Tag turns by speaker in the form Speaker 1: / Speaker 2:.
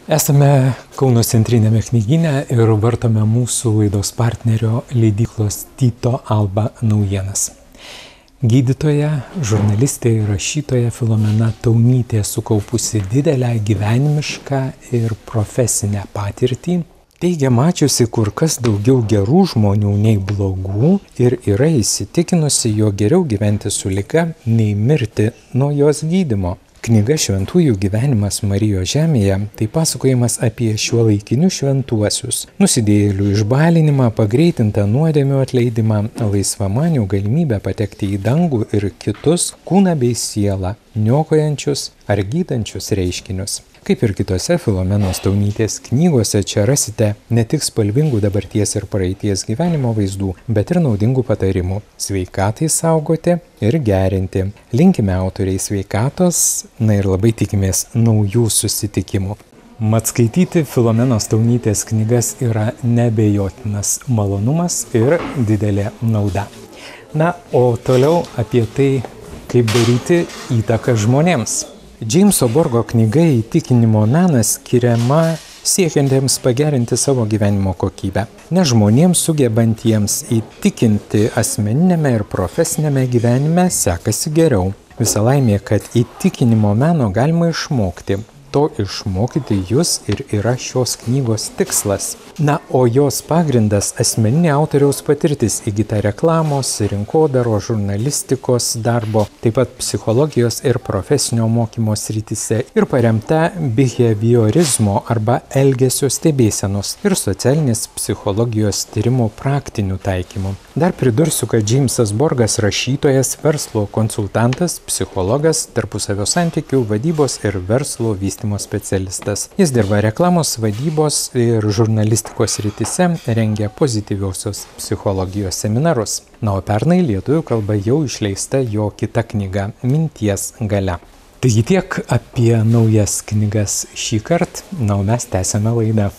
Speaker 1: Esame Kauno centrinėme knygyne ir vartome mūsų laidos partnerio leidyklos Tyto Alba naujienas. Gydytoja, žurnalistė ir rašytoja Filomena Taunytė sukaupusi didelę gyvenimišką ir profesinę patirtį, teigia mačiusi kur kas daugiau gerų žmonių nei blogų ir yra įsitikinusi, jog geriau gyventi su liga nei mirti nuo jos gydymo. Knyga Šventųjų gyvenimas Marijos žemėje tai pasakojimas apie šiuolaikinius šventuosius, nusidėjėlių išbalinimą, pagreitintą nuodėmių atleidimą, laisvamanių galimybę patekti į dangų ir kitus kūną bei sielą niokojančius ar gydančius reiškinius. Kaip ir kitose Filomenos Taunytės knygose, čia rasite ne tik spalvingų dabarties ir praeities gyvenimo vaizdų, bet ir naudingų patarimų sveikatai saugoti ir gerinti. Linkime autoriai sveikatos, ir labai tikimės naujų susitikimų. Mat skaityti Filomenos Taunytės knygas yra neabejotinas malonumas ir didelė nauda. O toliau apie tai, kaip daryti įtaką žmonėms. Džeimso Borgo knyga Įtikinimo menas skiriama siekiantiems pagerinti savo gyvenimo kokybę. Ne žmonėms sugebantiems įtikinti asmeninėme ir profesinėme gyvenime sekasi geriau. Visa laimė, kad įtikinimo meno galima išmokti. To išmokyti jūs ir yra šios knygos tikslas. O jos pagrindas asmeninė autoriaus patirtis įgyta reklamos, rinkodaro, žurnalistikos darbo, taip pat psichologijos ir profesinio mokymo srityse ir paremta biheviorizmo arba elgesio stebėsenos ir socialinės psichologijos tyrimų praktinių taikymų. Dar pridursiu, kad Džeimsas Borgas rašytojas, verslo konsultantas, psichologas, tarpusavio santykių, vadybos ir verslo vystymo specialistas. Jis dirba reklamos, vadybos ir žurnalistikos srityse, rengia pozityviosios psichologijos seminarus. O pernai lietuvių kalba jau išleista jo kita knyga Minties galia. Taigi tiek apie naujas knygas šį kartą, o mes tęsiame laidą.